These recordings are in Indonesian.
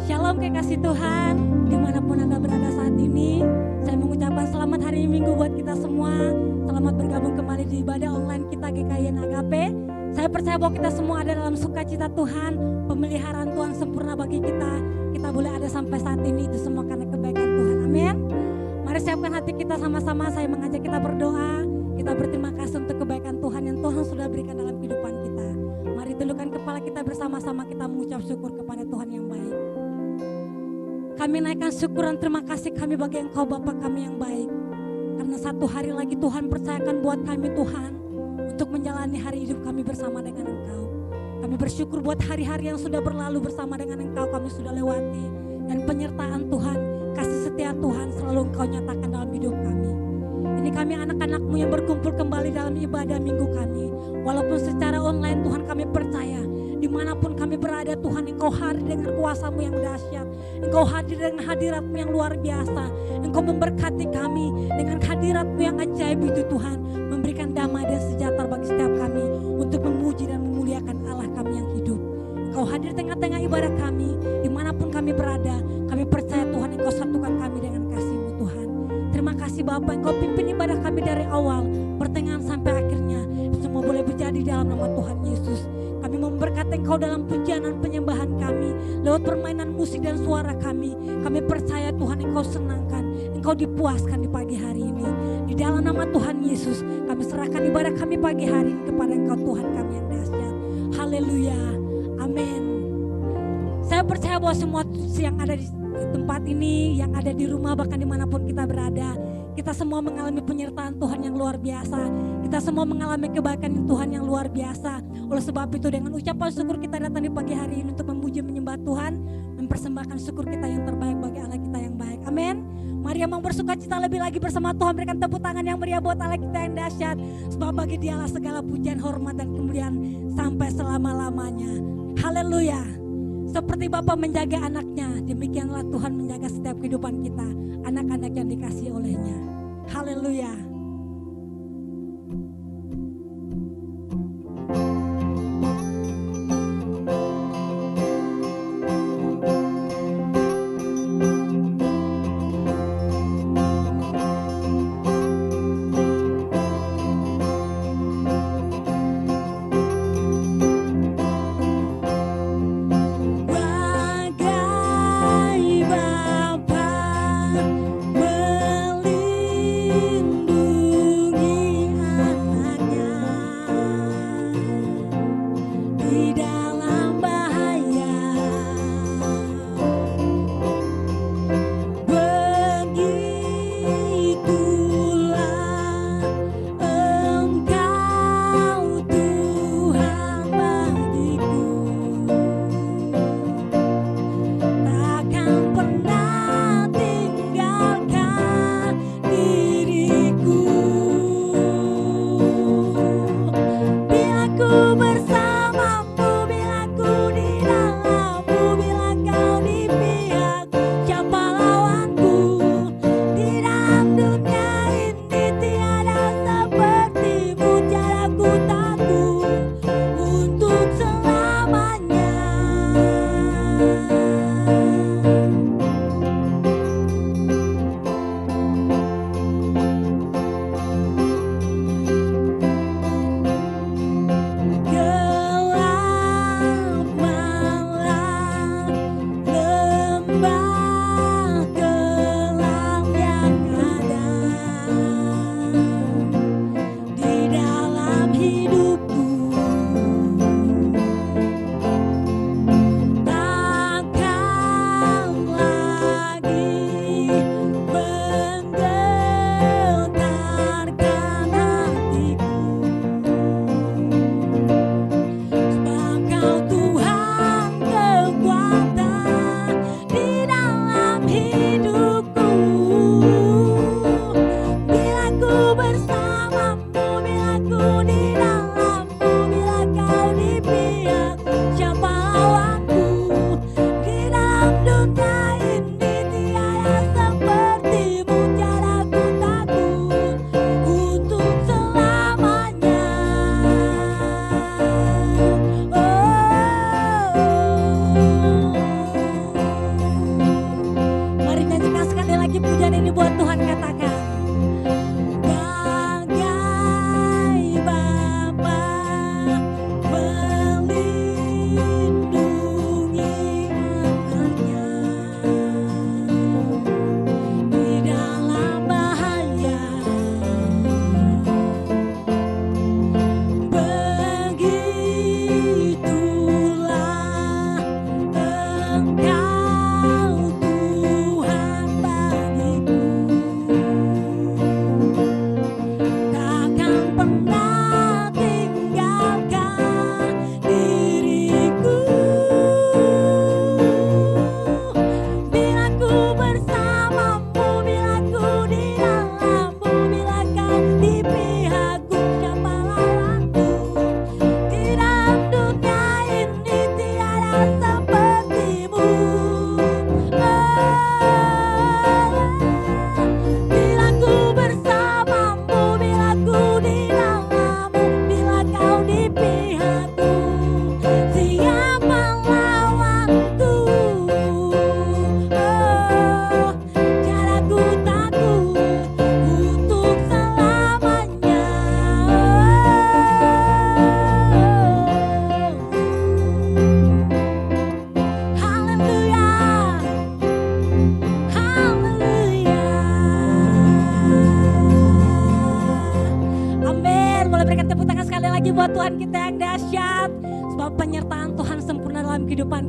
Shalom kekasih Tuhan, dimanapun Anda berada saat ini. Saya mengucapkan selamat hari Minggu buat kita semua. Selamat bergabung kembali di ibadah online kita GKIN Agape. Saya percaya bahwa kita semua ada dalam sukacita Tuhan, pemeliharaan Tuhan sempurna bagi kita. Kita boleh ada sampai saat ini, itu semua karena kebaikan Tuhan. Amin. Mari siapkan hati kita sama-sama. Saya mengajak kita berdoa. Kita berterima kasih untuk kebaikan Tuhan yang Tuhan sudah berikan dalam kehidupan kita. Mari tundukkan kepala kita bersama-sama, kita mengucap syukur kepada Tuhan yang baik. Kami naikkan syukur dan terima kasih kami bagi Engkau Bapa kami yang baik. Karena satu hari lagi Tuhan percayakan buat kami Tuhan untuk menjalani hari hidup kami bersama dengan Engkau. Kami bersyukur buat hari-hari yang sudah berlalu bersama dengan Engkau kami sudah lewati. Dan penyertaan Tuhan, kasih setia Tuhan selalu Engkau nyatakan dalam hidup kami. Ini kami anak-anak-Mu yang berkumpul kembali dalam ibadah minggu kami. Walaupun secara online Tuhan kami percaya dimanapun kami berada Tuhan Engkau hadir dengan kuasa-Mu yang dahsyat. Engkau hadir dengan hadirat-Mu yang luar biasa. Engkau memberkati kami dengan hadirat-Mu yang ajaib itu Tuhan. Memberikan damai dan sejahtera bagi setiap kami untuk memuji dan memuliakan Allah kami yang hidup. Engkau hadir tengah-tengah ibadah kami. Dimanapun kami berada, kami percaya Tuhan Engkau satukan kami dengan kasih-Mu Tuhan. Terima kasih Bapa, Engkau pimpin ibadah kami dari awal, pertengahan sampai akhirnya. Semua boleh terjadi dalam nama Tuhan Yesus. Kami memberkati Engkau dalam pujian dan penyembahan kami. Lewat permainan musik dan suara kami. Kami percaya Tuhan Engkau senangkan. Engkau dipuaskan di pagi hari ini. Di dalam nama Tuhan Yesus. Kami serahkan ibadah kami pagi hari ini kepada Engkau Tuhan kami yang dahsyat. Haleluya. Amin. Saya percaya bahwa semua yang ada di tempat ini, yang ada di rumah, bahkan dimanapun kita berada, kita semua mengalami penyertaan Tuhan yang luar biasa. Kita semua mengalami kebaikan Tuhan yang luar biasa. Oleh sebab itu dengan ucapan syukur kita datang di pagi hari ini untuk memuji menyembah Tuhan, mempersembahkan syukur kita yang terbaik bagi Allah kita yang baik. Amin. Mari yang mau bersuka cita lebih lagi bersama Tuhan, berikan tepuk tangan yang meriah buat Allah kita yang dahsyat. Sebab bagi Dialah segala pujian, hormat dan kemuliaan sampai selama-lamanya. Haleluya. Seperti Bapa menjaga anaknya, demikianlah Tuhan menjaga setiap kehidupan kita, anak-anak yang dikasihi olehnya. Haleluya. Bagai Bapa melindungi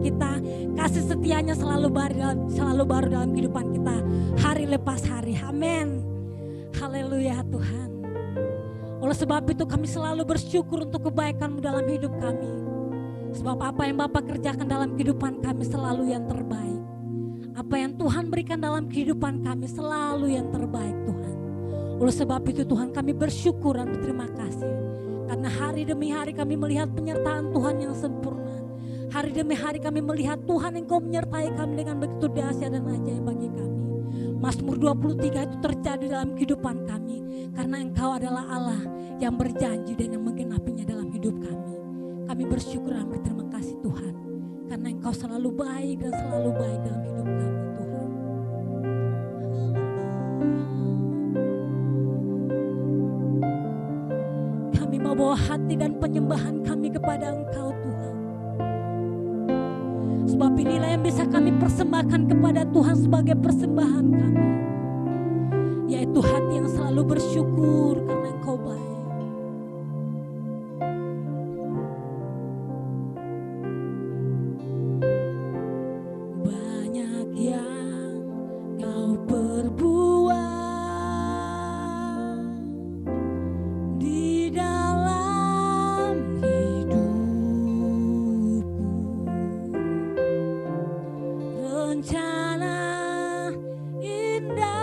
kehidupan kita. Kasih setianya selalu baru dalam kehidupan kita. Hari lepas hari. Amin. Haleluya Tuhan. Oleh sebab itu kami selalu bersyukur untuk kebaikan-Mu dalam hidup kami. Sebab apa yang Bapa kerjakan dalam kehidupan kami selalu yang terbaik. Apa yang Tuhan berikan dalam kehidupan kami selalu yang terbaik Tuhan. Oleh sebab itu Tuhan kami bersyukur dan berterima kasih. Karena hari demi hari kami melihat penyertaan Tuhan yang sempurna. Hari demi hari kami melihat Tuhan Engkau menyertai kami dengan begitu dahsyat dan ajaib bagi kami. Mazmur 23 itu terjadi dalam kehidupan kami. Karena Engkau adalah Allah yang berjanji dan yang menggenapinya dalam hidup kami. Kami bersyukur dan berterima kasih Tuhan. Karena Engkau selalu baik dan selalu baik dalam hidup kami Tuhan. Kami mau bawa hati dan penyembahan kami kepada Engkau Tuhan. Sebab inilah yang bisa kami persembahkan kepada Tuhan sebagai persembahan kami. Yaitu hati yang selalu bersyukur karena Engkau baik. Banyak yang Kau perbuat di dalam hidupku. Rencana indahmu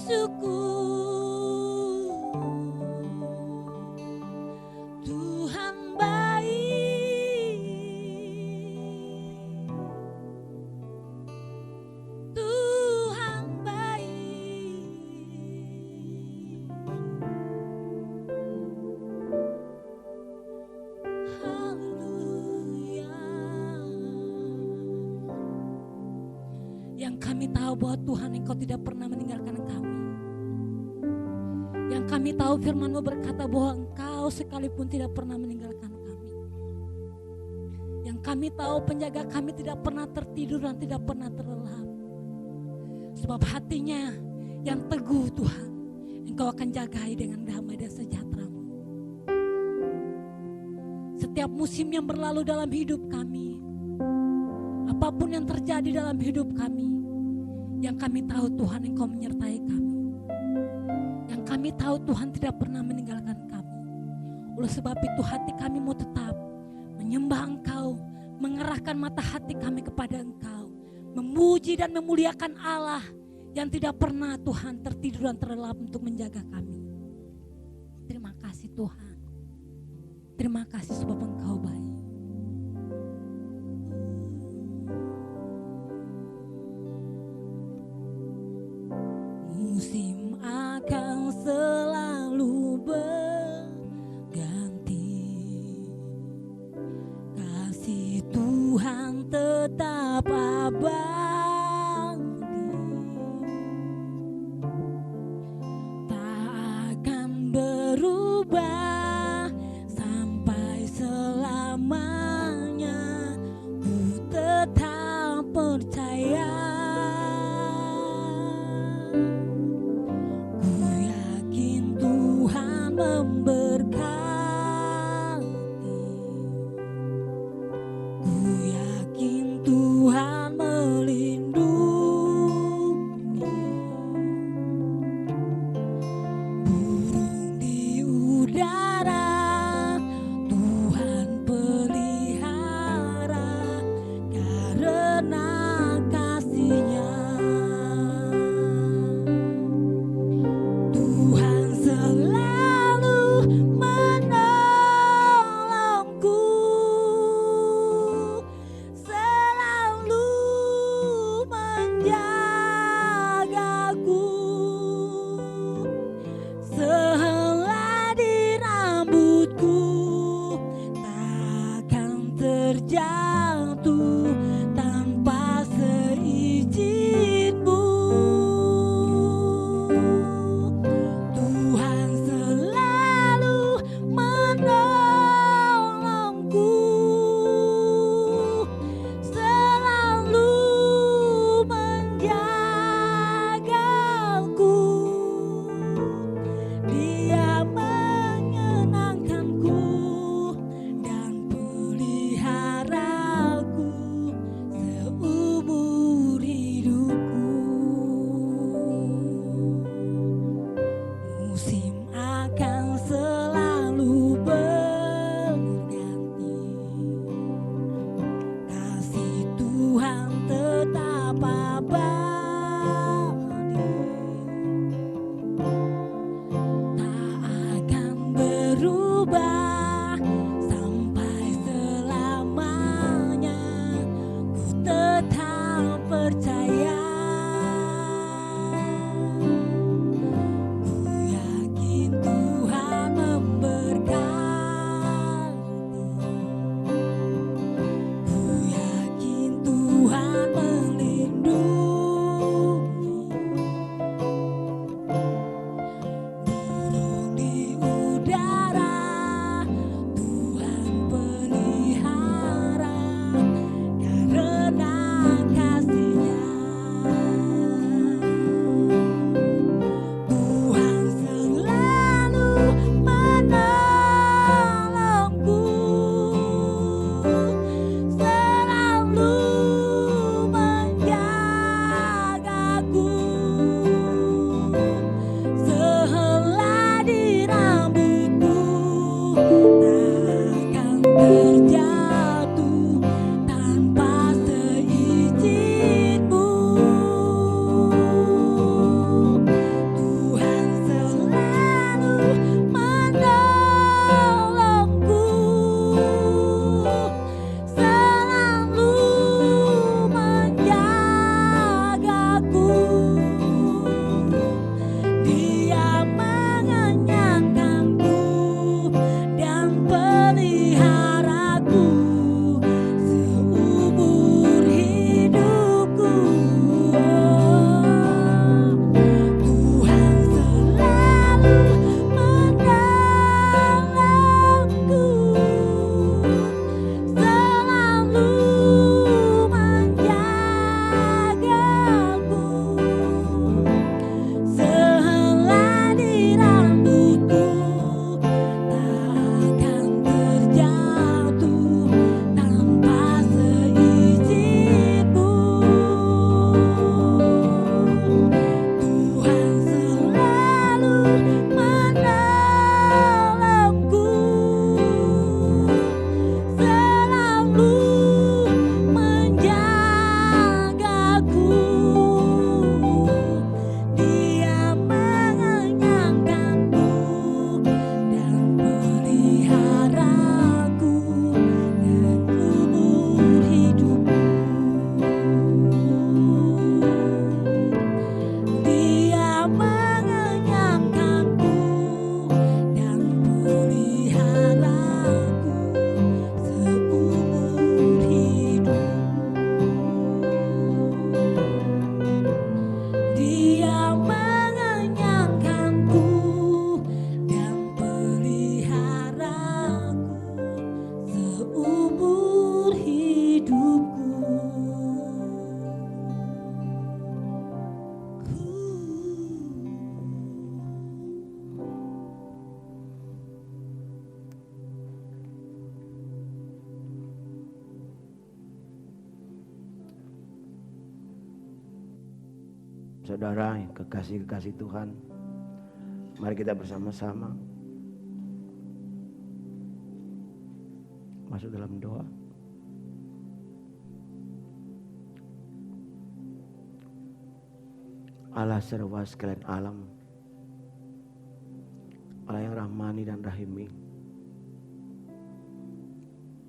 bersyukur. Tuhan baik, Tuhan baik. Haleluya. Yang kami tahu bahwa Tuhan Engkau tidak pernah meninggalkan kami. Yang kami tahu firman-Mu berkata bahwa Engkau sekalipun tidak pernah meninggalkan kami. Yang kami tahu penjaga kami tidak pernah tertidur dan tidak pernah terlelap. Sebab hatinya yang teguh Tuhan, Engkau akan jagai dengan damai dan sejahtera-Mu. Setiap musim yang berlalu dalam hidup kami, apapun yang terjadi dalam hidup kami, yang kami tahu Tuhan Engkau menyertai kami. Yang kami tahu Tuhan tidak pernah meninggalkan kami. Oleh sebab itu hati kami mau tetap menyembah Engkau, mengerahkan mata hati kami kepada Engkau, memuji dan memuliakan Allah yang tidak pernah Tuhan tertidur dan terlelap untuk menjaga kami. Terima kasih Tuhan. Terima kasih sebab Engkau baik. Musim akan selalu berganti, kasih Tuhan tetap abadi, tak akan berubah sampai selamanya. Ku tetap percaya. Memberkati, ku yakin Tuhan melindungi. Burung di udara Saudara yang kekasih-kekasih Tuhan, mari kita bersama-sama masuk dalam doa. Allah serba sekalian alam, Allah yang rahmani dan rahimi,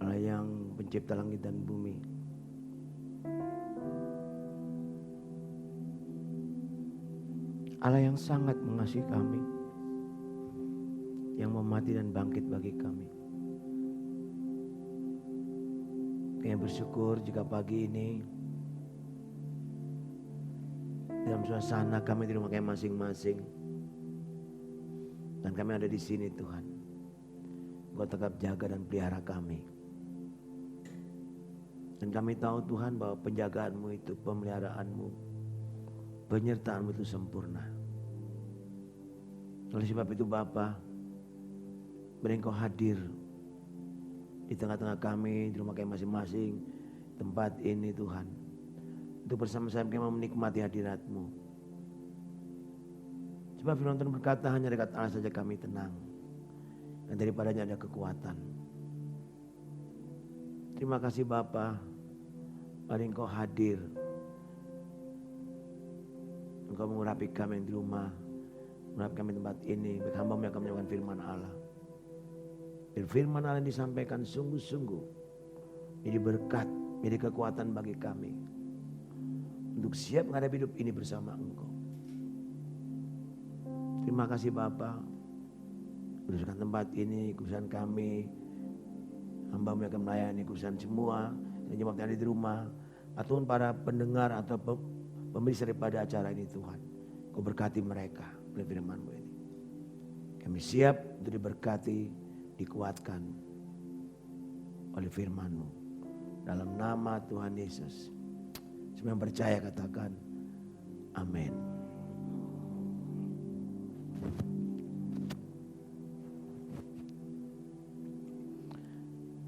Allah yang pencipta langit dan bumi, Allah yang sangat mengasihi kami, yang mau mati dan bangkit bagi kami. Kami bersyukur jika pagi ini dalam suasana kami di rumah kami masing-masing, dan kami ada di sini Tuhan. Engkau tetap jaga dan pelihara kami. Dan kami tahu Tuhan bahwa penjagaanmu itu, pemeliharaanmu, penyertaanmu itu sempurna. Oleh sebab itu Bapa, beri Engkau hadir di tengah-tengah kami, di rumah kami masing-masing, tempat ini Tuhan. Untuk bersama-sama kami menikmati hadirat-Mu. Sebab firman Tuhan berkata, hanya dekat Allah saja kami tenang, dan daripadanya ada kekuatan. Terima kasih Bapa, mari Engkau hadir. Engkau mengurapi kami yang di rumah, mengurapi kami tempat ini, baik hamba-Mu yang akan menyampaikan firman Allah. Dan firman Allah yang disampaikan sungguh-sungguh menjadi berkat, menjadi kekuatan bagi kami untuk siap menghadapi hidup ini bersama Engkau. Terima kasih Bapa, khususkan tempat ini, khususkan kami, hamba-Mu yang akan melayani, khususkan semua yang ada di rumah, ataupun para pendengar atau pemberi daripada acara ini Tuhan. Kau berkati mereka oleh firman-Mu ini. Kami siap untuk diberkati, dikuatkan oleh firman-Mu. Dalam nama Tuhan Yesus. Semua yang percaya katakan amin.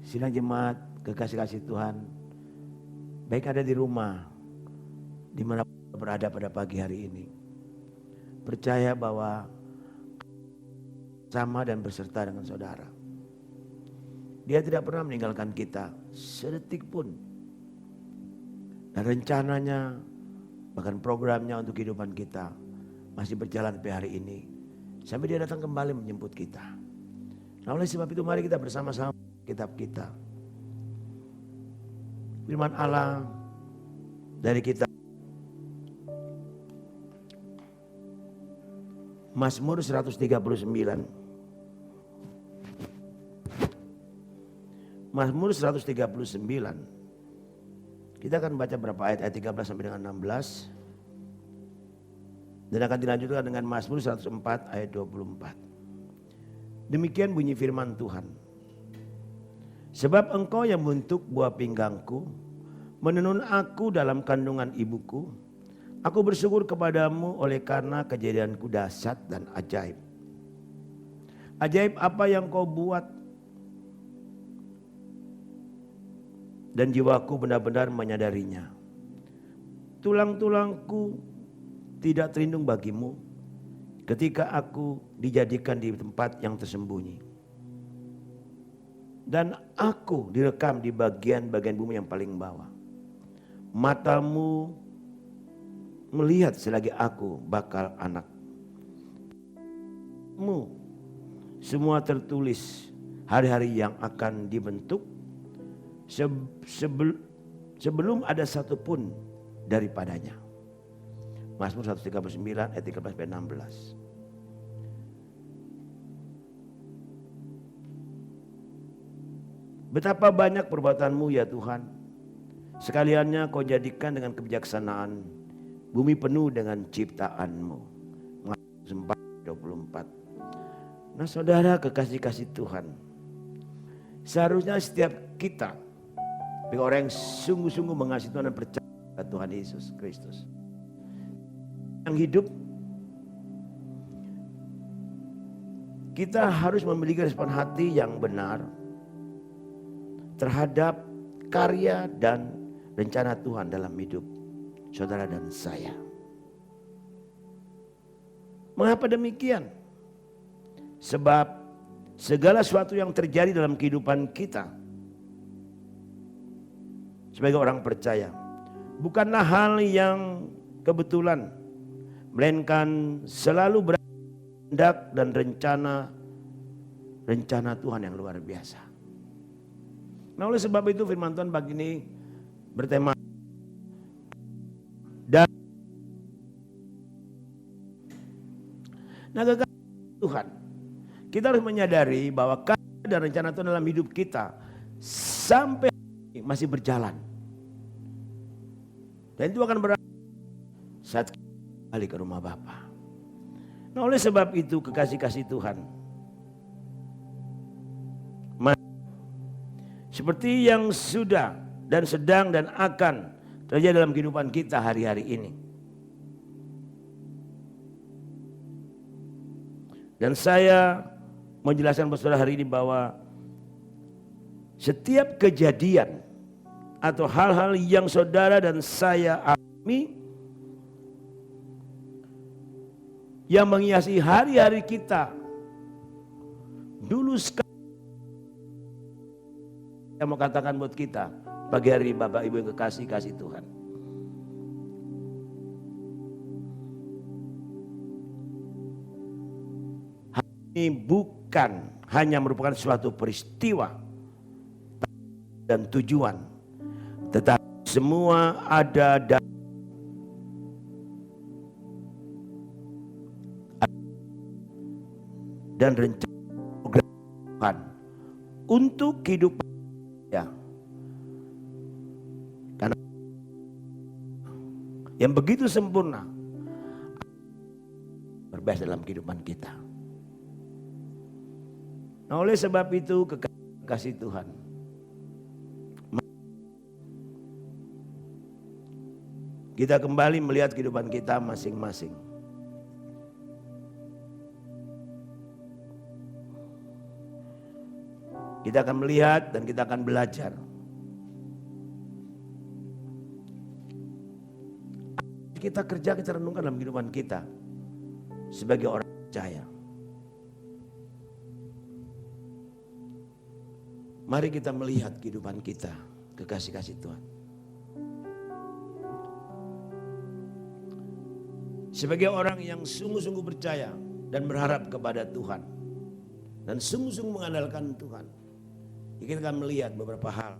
Sidang jemaat kekasih-kasih Tuhan, baik ada di rumah, dimana berada pada pagi hari ini, percaya bahwa sama dan berserta dengan saudara. Dia tidak pernah meninggalkan kita sedetik pun. Dan rencananya, bahkan programnya untuk kehidupan kita masih berjalan sampai hari ini. Sampai dia datang kembali menjemput kita. Nah oleh sebab itu mari kita bersama-sama kitab kita. Firman Allah dari kitab Mazmur 139. Mazmur 139. Kita akan baca berapa ayat 13 sampai dengan 16. Dan akan dilanjutkan dengan Mazmur 104 ayat 24. Demikian bunyi firman Tuhan. Sebab Engkau yang membentuk buah pinggangku, menenun aku dalam kandungan ibuku. Aku bersyukur kepadamu oleh karena kejadianku dahsyat dan ajaib. Ajaib apa yang Kau buat, dan jiwaku benar-benar menyadarinya. Tulang-tulangku tidak terlindung bagimu ketika aku dijadikan di tempat yang tersembunyi. Dan aku direkam di bagian-bagian bumi yang paling bawah. Matamu melihat selagi aku bakal anak. Semua tertulis hari-hari yang akan dibentuk sebelum ada satu pun daripadanya. Mazmur 139 ayat 13-16. Betapa banyak perbuatanmu ya Tuhan. Sekaliannya Kau jadikan dengan kebijaksanaan. Bumi penuh dengan ciptaanmu. Mazmur 4:24. Nah saudara kekasih-kasih Tuhan. Seharusnya setiap kita, bagi orang yang sungguh-sungguh mengasihi Tuhan dan percaya pada Tuhan Yesus Kristus, yang hidup, kita harus memiliki respon hati yang benar terhadap karya dan rencana Tuhan dalam hidup saudara dan saya. Mengapa demikian? Sebab segala sesuatu yang terjadi dalam kehidupan kita sebagai orang percaya bukanlah hal yang kebetulan, melainkan selalu berkehendak dan rencana Tuhan yang luar biasa. Nah, oleh sebab itu firman Tuhan pagi ini bertema dan kekasih Tuhan. Kita harus menyadari bahwa kasih dan rencana Tuhan dalam hidup kita sampai masih berjalan. Dan itu akan berakhir saat kita kembali ke rumah Bapa. Nah, oleh sebab itu kekasih-kasih Tuhan, seperti yang sudah dan sedang dan akan terjadi dalam kehidupan kita hari-hari ini. Dan saya menjelaskan kepada saudara hari ini bahwa setiap kejadian atau hal-hal yang saudara dan saya alami yang menghiasi hari-hari kita dulu sekali, saya mau katakan buat kita pagi hari ini, Bapak Ibu yang kekasih Tuhan, ini bukan hanya merupakan suatu peristiwa dan tujuan, tetapi semua ada dan rencana Tuhan untuk kehidupan ya. Karena yang begitu sempurna berbiasa dalam kehidupan kita. Nah, oleh sebab itu kekasih Tuhan, kita kembali melihat kehidupan kita masing-masing. Kita akan melihat dan kita akan belajar. Kita kerja, kita renungkan dalam kehidupan kita sebagai orang percaya. Mari kita melihat kehidupan kita, kekasih-kasih Tuhan. Sebagai orang yang sungguh-sungguh percaya dan berharap kepada Tuhan, dan sungguh-sungguh mengandalkan Tuhan, kita akan melihat beberapa hal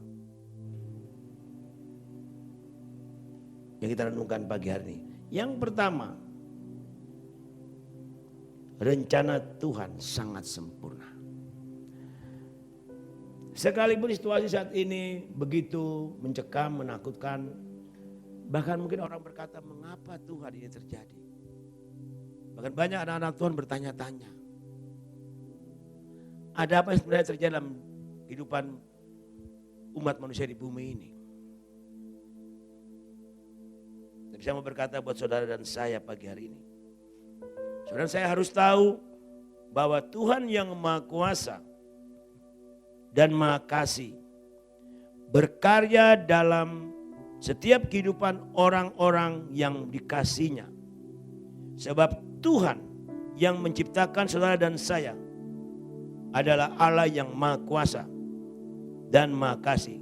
yang kita renungkan pagi hari ini. Yang pertama, rencana Tuhan sangat sempurna. Sekalipun situasi saat ini begitu mencekam, menakutkan, bahkan mungkin orang berkata, mengapa Tuhan ini terjadi? Bahkan banyak anak-anak Tuhan bertanya-tanya, ada apa yang sebenarnya terjadi dalam kehidupan umat manusia di bumi ini? Dan saya mau berkata buat saudara dan saya pagi hari ini, saudara saya harus tahu bahwa Tuhan yang Maha Kuasa dan Maha Kasih berkarya dalam setiap kehidupan orang-orang yang dikasihinya. Sebab Tuhan yang menciptakan saudara dan saya adalah Allah yang Maha Kuasa dan Maha Kasih.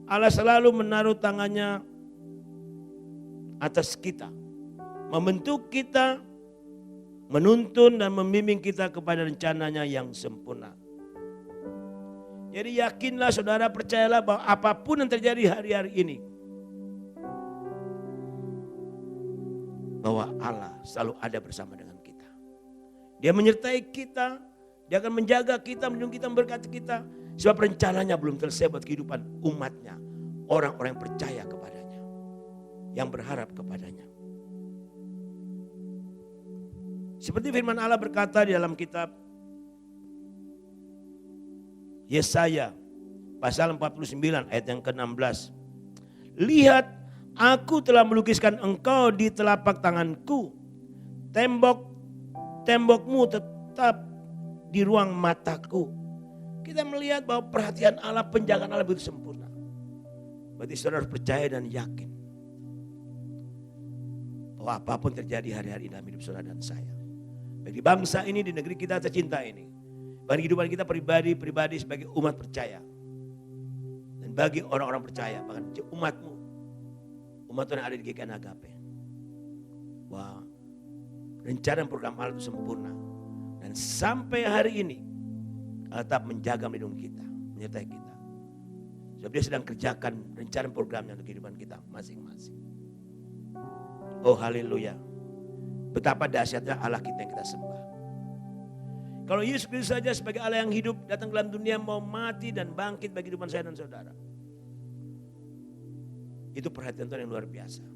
Allah selalu menaruh tangannya atas kita, membentuk kita, menuntun dan membimbing kita kepada rencananya yang sempurna. Jadi yakinlah saudara, percayalah bahwa apapun yang terjadi hari-hari ini, bahwa Allah selalu ada bersama dengan kita. Dia menyertai kita, Dia akan menjaga kita, melindungi kita, memberkati kita. Sebab rencananya belum selesai buat kehidupan umatnya, orang-orang yang percaya kepadanya, yang berharap kepadanya. Seperti firman Allah berkata di dalam kitab Yesaya pasal 49 ayat yang ke-16. Lihat, aku telah melukiskan engkau di telapak tanganku. Tembokmu tetap di ruang mataku. Kita melihat bahwa perhatian Allah, penjagaan Allah begitu sempurna. Berarti saudara harus percaya dan yakin. bahwa apapun terjadi hari-hari dalam hidup saudara dan saya. Bagi bangsa ini, di negeri kita tercinta ini. Bagi kehidupan kita pribadi sebagai umat percaya. Dan bagi orang-orang percaya, bahkan umatmu. Umat Tuhan yang ada di GKN Agape. Bahwa rencana dan program Allah itu sempurna. Dan sampai hari ini, Allah tetap menjaga melindungi kita, menyertai kita. Sebab dia sedang kerjakan rencana programnya untuk kehidupan kita masing-masing. Oh haleluya. Betapa dahsyatnya Allah kita yang kita sembah. Kalau Yesus Kristus saja sebagai Allah yang hidup datang ke dalam dunia mau mati dan bangkit bagi kehidupan saya dan saudara. Itu perhatian Tuhan yang luar biasa.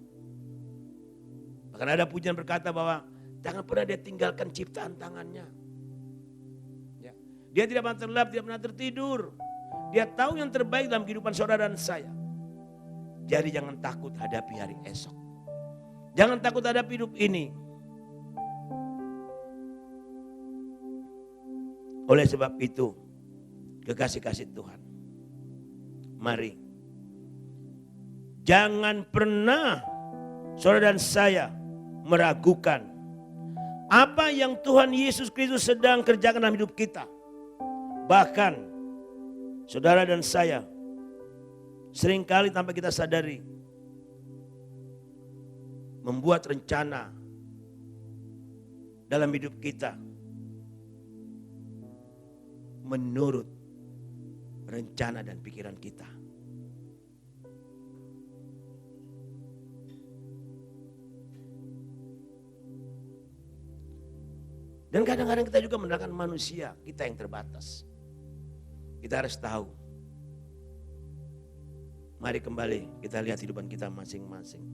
Bahkan ada pujian berkata bahwa jangan pernah dia tinggalkan ciptaan tangannya. Ya. Dia tidak pernah terlelap, tidak pernah tertidur. Dia tahu yang terbaik dalam kehidupan saudara dan saya. Jadi jangan takut hadapi hari esok. Jangan takut hadapi hidup ini. Oleh sebab itu, kekasih-kasih Tuhan, mari. Jangan pernah saudara dan saya meragukan apa yang Tuhan Yesus Kristus sedang kerjakan dalam hidup kita. Bahkan saudara dan saya seringkali tanpa kita sadari membuat rencana dalam hidup kita menurut rencana dan pikiran kita. Dan kadang-kadang kita juga mendengarkan manusia, kita yang terbatas. Kita harus tahu. Mari kembali kita lihat kehidupan kita masing-masing.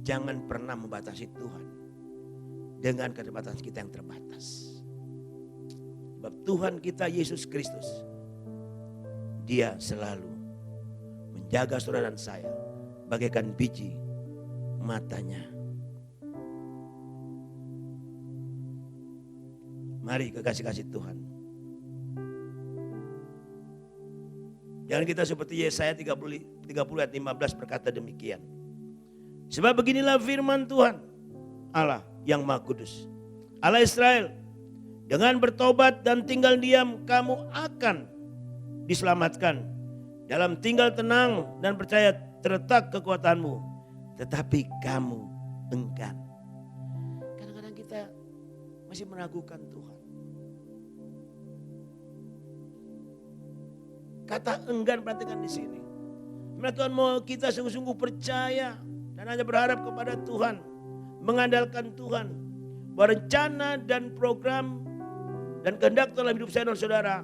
Jangan pernah membatasi Tuhan dengan keterbatasan kita yang terbatas. Sebab Tuhan kita Yesus Kristus, Dia selalu menjaga saudara dan saya bagaikan biji matanya. Mari kekasih-kasih Tuhan. Jangan kita seperti Yesaya 30 ayat 15 berkata demikian. Sebab beginilah firman Tuhan Allah yang Maha Kudus, Allah Israel, dengan bertobat dan tinggal diam kamu akan diselamatkan. Dalam tinggal tenang dan percaya terletak kekuatanmu, tetapi kamu enggan. Kadang-kadang kita masih meragukan Tuhan. Kata enggan perhatikan di sini. Karena Tuhan mau kita sungguh-sungguh percaya dan hanya berharap kepada Tuhan, mengandalkan Tuhan, bahwa rencana dan program dan kehendak dalam hidup saya dan saudara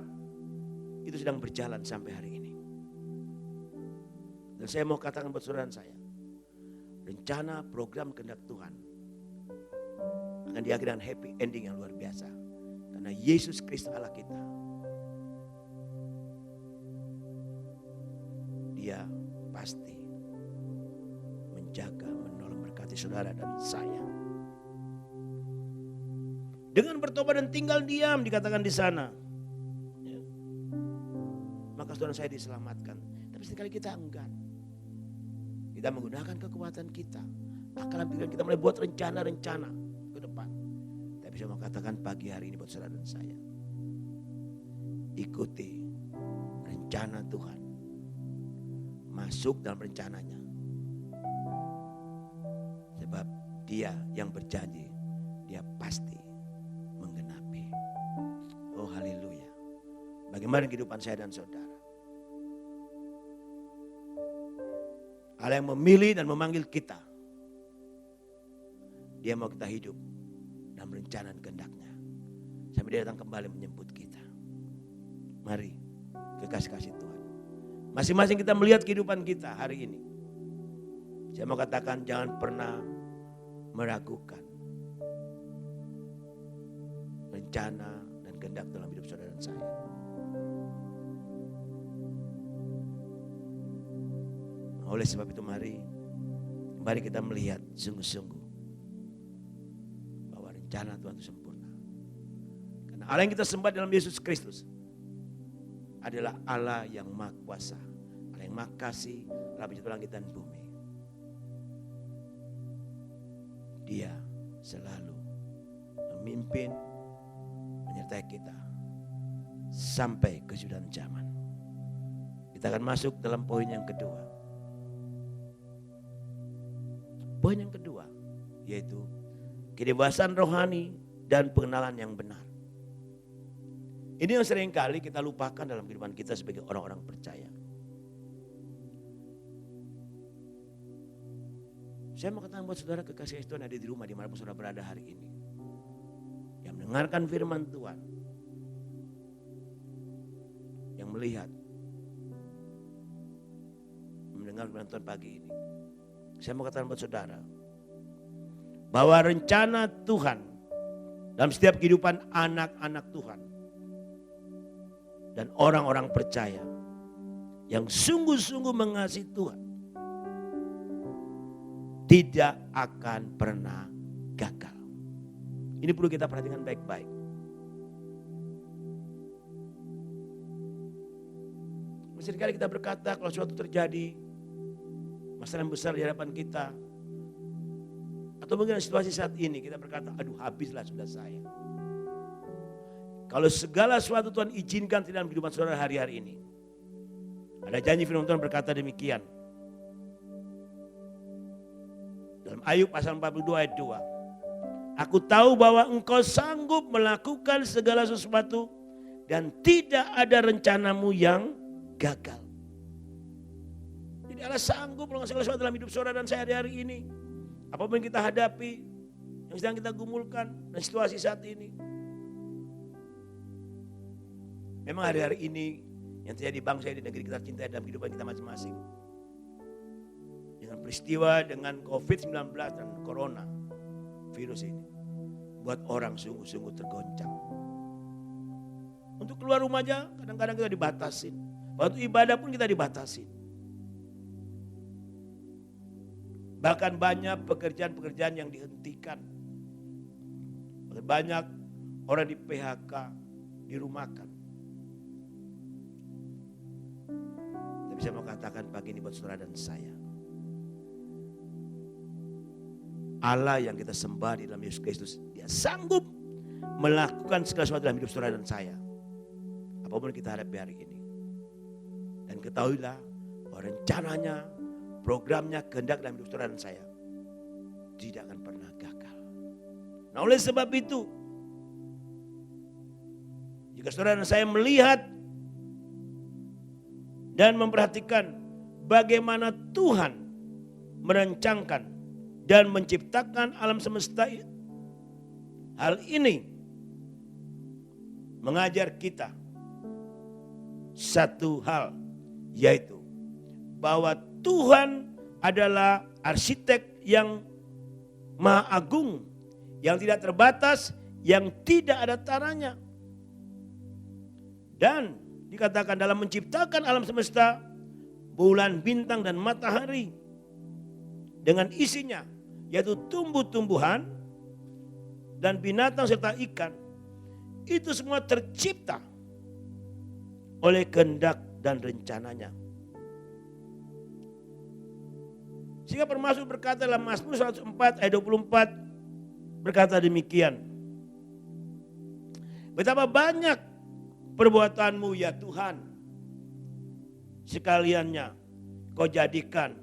itu sedang berjalan sampai hari ini. Dan saya mau katakan buat saudara saya, rencana program kehendak Tuhan akan diakhiri dengan happy ending yang luar biasa. Karena Yesus Kristus Allah kita, Dia pasti menjaga, menolong, berkati saudara dan saya. Dengan bertobat dan tinggal diam dikatakan di sana, ya, maka saudara saya diselamatkan. Tapi sekali kita enggan. Kita menggunakan kekuatan kita, akal dan pikiran kita mulai buat rencana-rencana ke depan. Tapi saya mau katakan pagi hari ini buat saudara dan saya, ikuti rencana Tuhan, masuk dalam rencananya. Sebab Dia yang berjanji, Dia pasti menggenapi. Oh haleluya. Bagaimana kehidupan saya dan saudara? Allah yang memilih dan memanggil kita. Dia mau kita hidup dalam rencana dan kehendak-Nya. Sampai Dia datang kembali menjemput kita. Mari kekasih-kasih Tuhan. Masing-masing kita melihat kehidupan kita hari ini. Saya mau katakan jangan pernah meragukan rencana dan kehendak dalam hidup saudara dan saya. Oleh sebab itu mari kita melihat sungguh-sungguh bahwa rencana Tuhan itu sempurna. Karena Allah yang kita sembah dalam Yesus Kristus adalah Allah yang Maha Kuasa, Allah Allah yang Maha Kasih, Allah pencipta langit dan bumi. Dia selalu memimpin, menyertai kita sampai kesudahan zaman. Kita akan masuk dalam poin yang kedua. Poin yang kedua yaitu kedewasaan rohani dan pengenalan yang benar. Ini yang seringkali kita lupakan dalam kehidupan kita sebagai orang-orang percaya. Saya mau katakan buat saudara kekasih Tuhan ada di rumah dimanapun saudara berada hari ini. Yang mendengarkan firman Tuhan. Yang melihat. Mendengar firman Tuhan pagi ini. Saya mau katakan buat saudara. Bahwa rencana Tuhan dalam setiap kehidupan anak-anak Tuhan. Dan orang-orang percaya. Yang sungguh-sungguh mengasihi Tuhan. Tidak akan pernah gagal. Ini perlu kita perhatikan baik-baik. Seringkali kita berkata kalau suatu terjadi, masalah yang besar di hadapan kita, atau mungkin situasi saat ini kita berkata, aduh habislah sudah saya. Kalau segala sesuatu Tuhan izinkan dalam kehidupan saudara hari-hari ini. Ada janji firman Tuhan berkata demikian. Dalam Ayub pasal 42 ayat 2. Aku tahu bahwa engkau sanggup melakukan segala sesuatu dan tidak ada rencanamu yang gagal. Jadi Allah sanggup melakukan segala sesuatu dalam hidup saudara dan saya hari-hari ini. Apapun yang kita hadapi, yang sedang kita gumulkan dan situasi saat ini. Memang hari-hari ini yang terjadi di bangsa di negeri kita cintai dalam kehidupan kita masing-masing. Dengan peristiwa dengan COVID-19 dan Corona virus ini. Buat orang sungguh-sungguh tergoncang. Untuk keluar rumah aja kadang-kadang kita dibatasin. Waktu ibadah pun kita dibatasin. Bahkan banyak pekerjaan-pekerjaan yang dihentikan. Banyak orang di PHK, dirumahkan. Tapi saya mau katakan pagi ini buat saudara dan saya. Allah yang kita sembah di dalam Yesus Kristus, Dia sanggup melakukan segala sesuatu dalam hidup saudara dan saya. Apapun kita hadapi hari ini. Dan ketahuilah bahwa rencananya, programnya, kehendak dalam hidup saudara dan saya tidak akan pernah gagal. Nah oleh sebab itu, jika saudara dan saya melihat dan memperhatikan bagaimana Tuhan merancangkan dan menciptakan alam semesta, hal ini mengajar kita satu hal, yaitu bahwa Tuhan adalah arsitek yang maha agung, yang tidak terbatas, yang tidak ada taranya. Dan dikatakan dalam menciptakan alam semesta, bulan, bintang, dan matahari dengan isinya, yaitu tumbuh-tumbuhan dan binatang serta ikan, itu semua tercipta oleh kehendak dan rencananya. Sehingga Mazmur berkata dalam Mazmur 104 ayat 24 berkata demikian. Betapa banyak perbuatanmu ya Tuhan, sekaliannya kau jadikan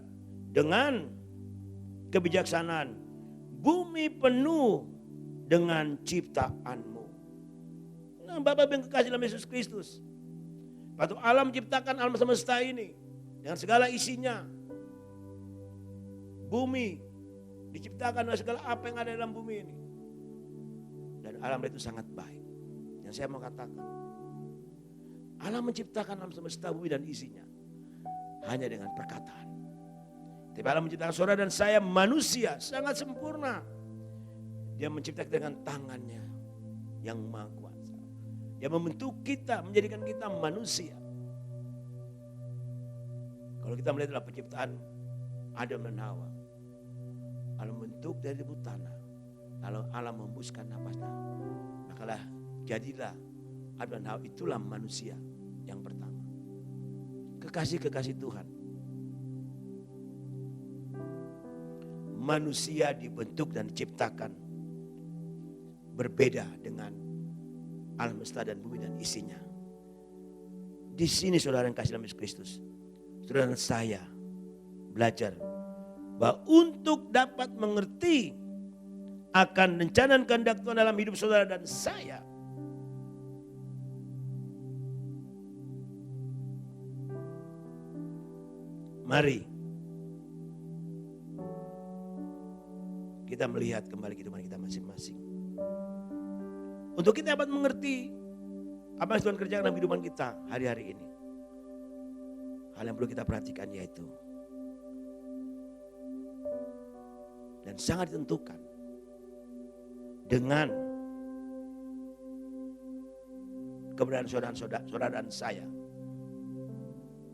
dengan kebijaksanaan, bumi penuh dengan ciptaanmu. Nah, Bapak yang kekasih dalam Yesus Kristus, waktu Allah menciptakan alam semesta ini dengan segala isinya, bumi diciptakan oleh segala apa yang ada dalam bumi ini, dan alam itu sangat baik. Yang saya mau katakan, Allah menciptakan alam semesta, bumi dan isinya hanya dengan perkataan. Tapi Allah menciptakan saudara dan saya manusia sangat sempurna. Dia menciptakan dengan tangannya yang maha kuasa. Dia membentuk kita, menjadikan kita manusia. Kalau kita melihat dalam penciptaan Adam dan Hawa, Allah membentuk dari debu tanah. Lalu Allah membuskan napasnya. Makalah jadilah Adam dan Hawa, itulah manusia yang pertama. Kekasih-kekasih Tuhan, manusia dibentuk dan diciptakan berbeda dengan alam semesta dan bumi dan isinya. Di sini saudara yang kasih dalam Yesus Kristus, saudara dan saya belajar bahwa untuk dapat mengerti akan rencana dan kehendak Tuhan dalam hidup saudara dan saya, mari kita melihat kembali kehidupan kita masing-masing. Untuk kita dapat mengerti apa yang Tuhan kerjakan dalam kehidupan kita hari-hari ini. Hal yang perlu kita perhatikan yaitu, dan sangat ditentukan dengan keberadaan saudara dan saya,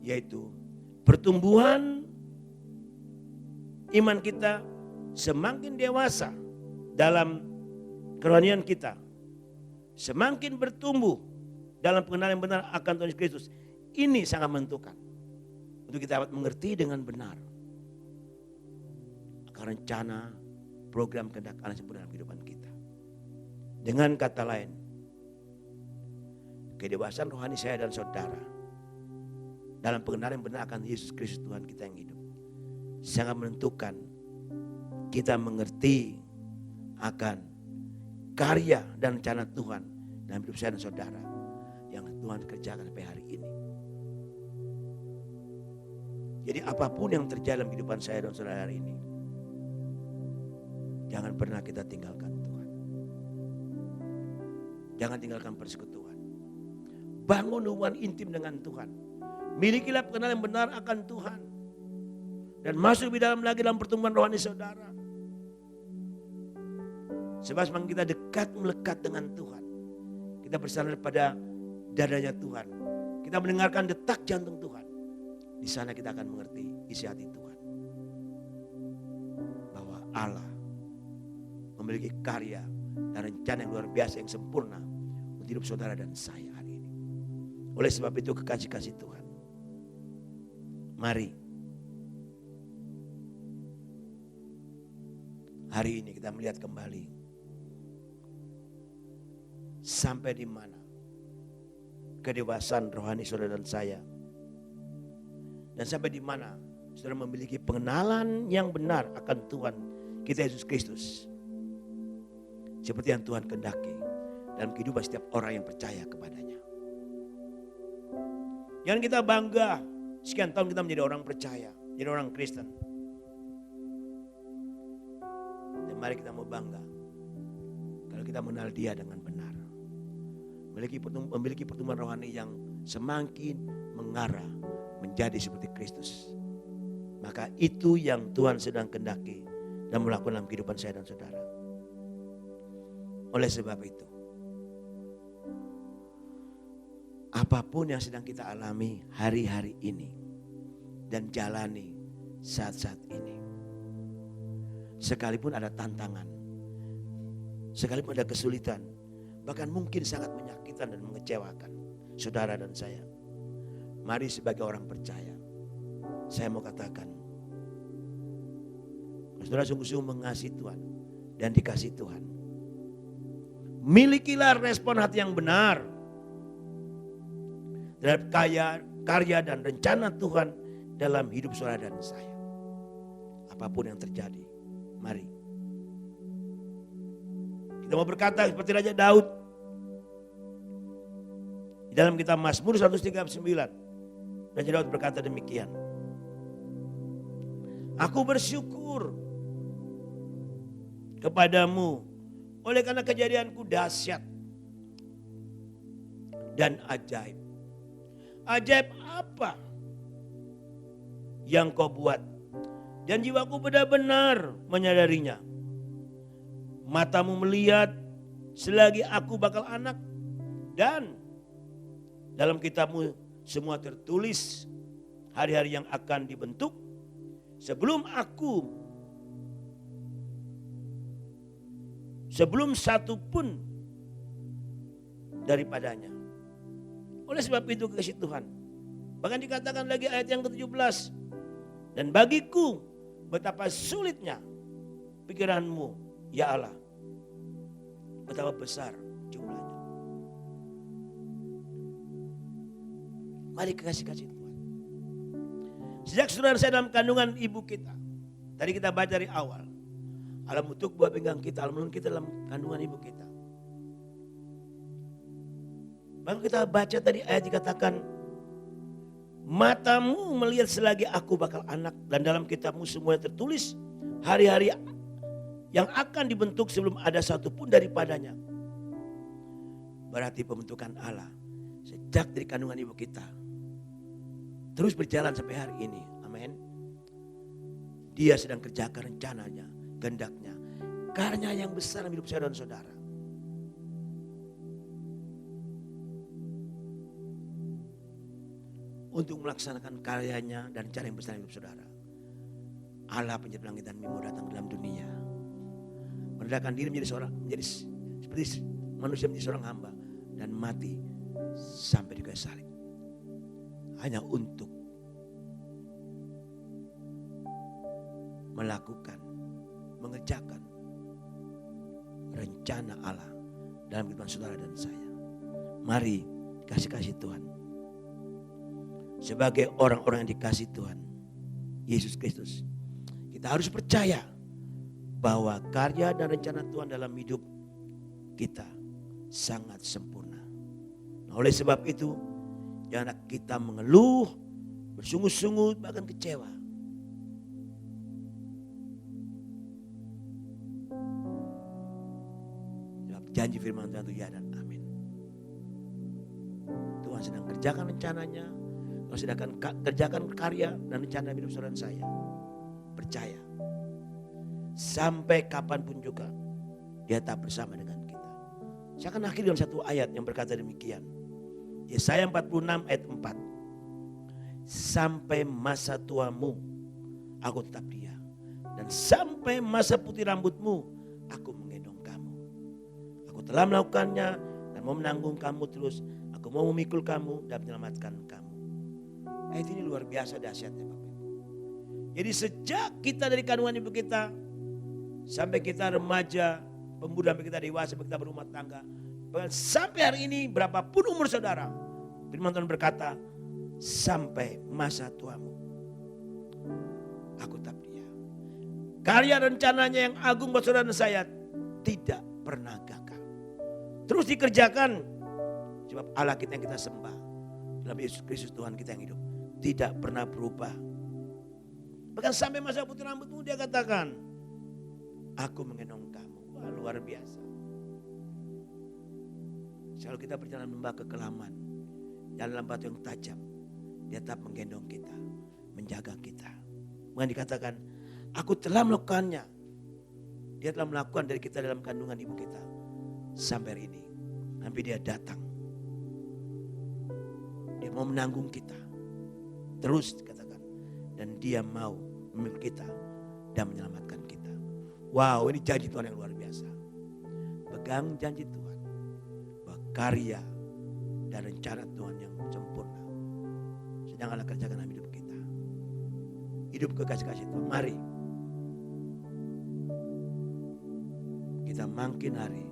yaitu pertumbuhan iman kita semakin dewasa dalam kerohanian kita, semakin bertumbuh dalam pengenalan yang benar akan Tuhan Yesus Kristus. Ini sangat menentukan untuk kita dapat mengerti dengan benar akan rencana, program kehendak Allah sempurna dalam kehidupan kita. Dengan kata lain, kedewasaan rohani saya dan saudara dalam pengenalan yang benar akan Yesus Kristus Tuhan kita yang hidup sangat menentukan kita mengerti akan karya dan rencana Tuhan dalam hidup saya dan saudara yang Tuhan kerjakan sampai hari ini. Jadi apapun yang terjadi dalam kehidupan saya dan saudara hari ini, jangan pernah kita tinggalkan Tuhan. Jangan tinggalkan persekutuan. Bangun hubungan intim dengan Tuhan. Milikilah pengenalan yang benar akan Tuhan. Dan masuk lebih dalam lagi dalam pertumbuhan rohani saudara. Sebab semakin kita dekat melekat dengan Tuhan, kita bersandar pada dadanya Tuhan. Kita mendengarkan detak jantung Tuhan. Di sana kita akan mengerti isi hati Tuhan. Bahwa Allah memiliki karya dan rencana yang luar biasa yang sempurna untuk hidup saudara dan saya hari ini. Oleh sebab itu kekasih-kasih Tuhan, mari hari ini kita melihat kembali sampai di mana kedewasaan rohani saudara dan saya, dan sampai di mana saudara memiliki pengenalan yang benar akan Tuhan kita Yesus Kristus seperti yang Tuhan kehendaki dalam kehidupan setiap orang yang percaya kepadanya. Jangan kita bangga sekian tahun kita menjadi orang percaya, jadi orang Kristen. Dan mari kita mau bangga kalau kita mengenal Dia dengan benar. Memiliki pertumbuhan rohani yang semakin mengarah menjadi seperti Kristus. Maka itu yang Tuhan sedang kehendaki dan melakukan dalam kehidupan saya dan saudara. Oleh sebab itu, apapun yang sedang kita alami hari-hari ini dan jalani saat-saat ini, sekalipun ada tantangan, sekalipun ada kesulitan, bahkan mungkin sangat menyakitkan dan mengecewakan saudara dan saya, mari sebagai orang percaya, saya mau katakan, saudara sungguh-sungguh mengasihi Tuhan dan dikasih Tuhan, milikilah respon hati yang benar terhadap karya dan rencana Tuhan dalam hidup saudara dan saya. Apapun yang terjadi, mari kita mau berkata seperti Raja Daud di dalam kitab Mazmur 139. Raja Daud berkata demikian, aku bersyukur kepadamu oleh karena kejadianku dahsyat dan ajaib. Ajaib apa yang kau buat? Dan jiwaku benar-benar menyadarinya. Matamu melihat selagi aku bakal anak. Dan dalam kitabmu semua tertulis hari-hari yang akan dibentuk. Sebelum satu pun daripadanya. Oleh sebab itu kekasih Tuhan, Bahkan dikatakan lagi ayat yang ke-17. Dan bagiku betapa sulitnya pikiranmu ya Allah. Betapa besar jumlahnya. Mari kasih Tuhan. Sejak saudara saya dalam kandungan ibu kita. Tadi kita baca dari awal. Allah bentuk buah pinggang kita, Allah menurun kita dalam kandungan ibu kita. Maka kita baca tadi ayat dikatakan, matamu melihat selagi aku bakal anak, dan dalam kitabmu semuanya tertulis hari-hari yang akan dibentuk sebelum ada satu pun daripadanya. Berarti pembentukan Allah sejak dari kandungan ibu kita terus berjalan sampai hari ini. Amin. Dia sedang kerjakan rencananya, kehendaknya, karya yang besar dalam hidup saya dan saudara. Untuk melaksanakan karyanya dan cara yang besar dalam hidup saudara. Allah pencipta langit dan bumi mau datang dalam dunia. Merendahkan diri menjadi seperti manusia, menjadi seorang hamba. Dan mati sampai di kayu salib. Hanya untuk melakukan, mengerjakan rencana Allah dalam kehidupan saudara dan saya. Mari kasih Tuhan. Sebagai orang-orang yang dikasih Tuhan Yesus Kristus, kita harus percaya bahwa karya dan rencana Tuhan dalam hidup kita sangat sempurna. Nah, oleh sebab itu, jangan kita mengeluh, bersungut-sungut, bahkan kecewa. Sebab janji firman Tuhan itu ya dan amin. Tuhan sedang kerjakan rencananya, Tuhan sedang kerjakan karya dan rencana hidup saudara dan saya. Percaya. Sampai kapanpun juga dia tetap bersama dengan kita. Saya akan akhiri dalam satu ayat yang berkata demikian. Yesaya 46 ayat 4. Sampai masa tuamu aku tetap dia. Dan sampai masa putih rambutmu aku menggendong kamu. Aku telah melakukannya dan mau menanggung kamu terus. Aku mau memikul kamu dan menyelamatkan kamu. Ayat ini luar biasa dahsyatnya Bapak Ibu. Jadi sejak kita dari kandungan ibu kita sampai kita remaja, pemuda, sampai kita dewasa, sampai kita berumah tangga. Sampai hari ini berapapun umur saudara. Firman Tuhan berkata, sampai masa tuamu aku tetap dia. Karya rencananya yang agung buat saudara dan saya tidak pernah gagal. Terus dikerjakan. Sebab Allah kita yang kita sembah, dalam Yesus Kristus Tuhan kita yang hidup, tidak pernah berubah. Bahkan sampai masa putih rambutmu dia katakan, aku menggendong kamu. Wah, luar biasa. Kalau kita berjalan lembah kekelaman, jalan dalam batu yang tajam, dia tetap menggendong kita, menjaga kita. Bukan dikatakan, aku telah melakukannya. Dia telah melakukan dari kita dalam kandungan ibu kita sampai hari ini. Sampai dia datang. Dia mau menanggung kita. Terus dikatakan. Dan dia mau memiliki kita dan menyelamatkan kita. Wow, ini janji Tuhan yang luar biasa. Pegang janji Tuhan. Bahwa karya dan rencana Tuhan yang sempurna sedang Allah kerjakan dalam hidup kita. Hidup kekasih-kasih Tuhan. Mari kita makin hari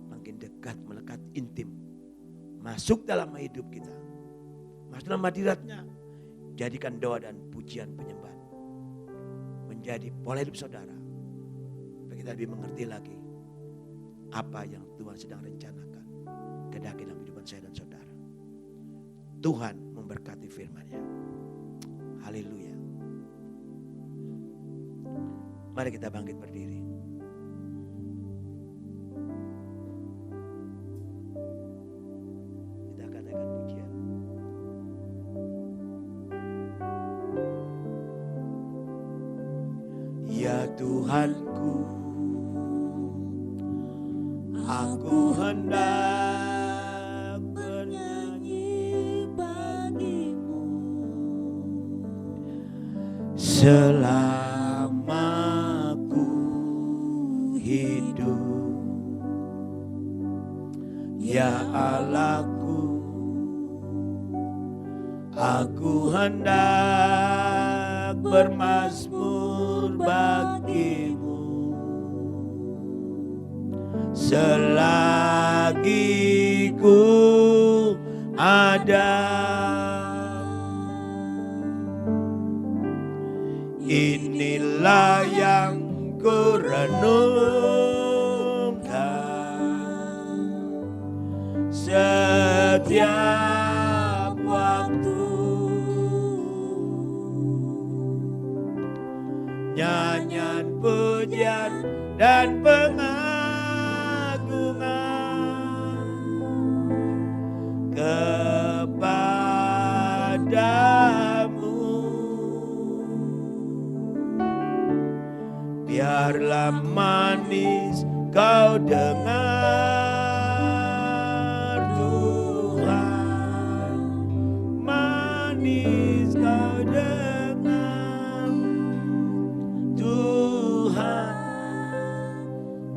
makin dekat, melekat, intim. Masuk dalam hidup kita. Masuk dalam hadiratnya. Jadikan doa dan pujian penyembahan menjadi pola hidup saudara. Supaya kita lebih mengerti lagi apa yang Tuhan sedang rencanakan kehendaki dalam kehidupan saya dan saudara. Tuhan memberkati firman-Nya. Haleluya. Mari kita bangkit berdiri. Kita akan naikkan pujian. Ya Tuhanku, aku hendak bernyanyi bagimu selama ku hidup. Ya Allahku, Aku hendak bermazmur bagimu selagi ku ada. Inilah yang ku renungkan setiap waktu. Nyanyian pujian dan pengagungan kepadamu. Biarlah manis kau dengar Tuhan, manis kau dengar Tuhan,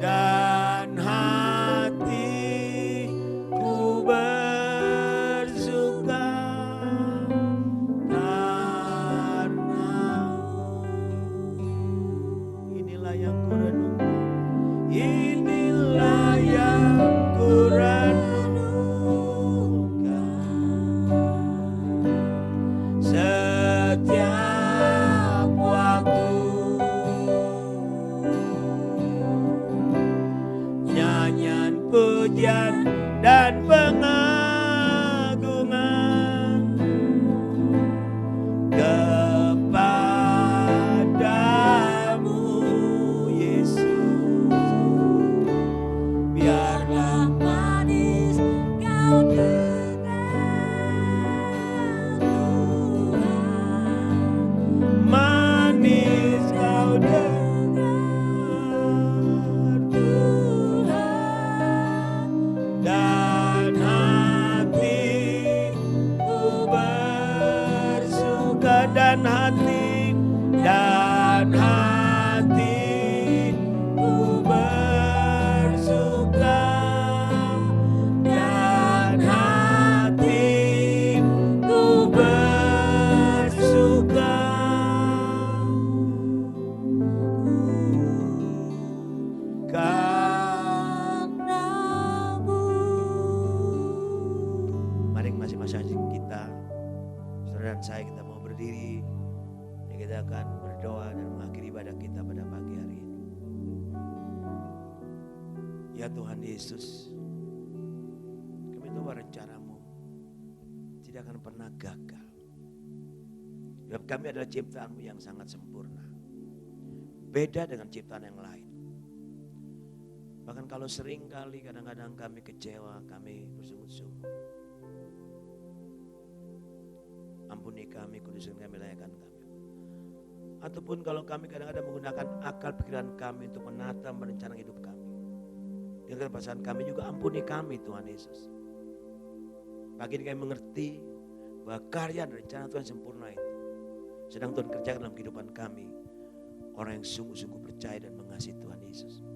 dan hatiku bersuka karena-Mu. Inilah yang ku renungkan, inilah yang ku renungkan setiap waktu. Nyanyian pujian dan pengagungan kepadamu, Yesus. Biarlah manis kau dengar Tuhan, manis kau dengar Tuhan, dan hatiku bersuka, dan hatiku bersuka, dan hatiku bersuka karena-Mu. Mari masing-masing kita, saudara dan saya, kita mau berdiri dan kita akan berdoa dan mengakhiri ibadah kita pada pagi hari ini. Ya Tuhan Yesus, kami tahu rencana-Mu tidak akan pernah gagal. Sebab kami adalah ciptaan-Mu yang sangat sempurna, beda dengan ciptaan yang lain. Bahkan kalau sering kali kadang-kadang kami kecewa, kami bersungut-sungut. Ampuni kami, kuduskan kami, layakan kami. Ataupun kalau kami kadang-kadang menggunakan akal pikiran kami untuk menata merencanakan hidup kami, dengan perasaan kami juga, ampuni kami Tuhan Yesus. Pagi ini kami mengerti bahwa karya dan rencana Tuhan sempurna itu sedang Tuhan kerjakan dalam kehidupan kami, orang yang sungguh-sungguh percaya dan mengasihi Tuhan Yesus.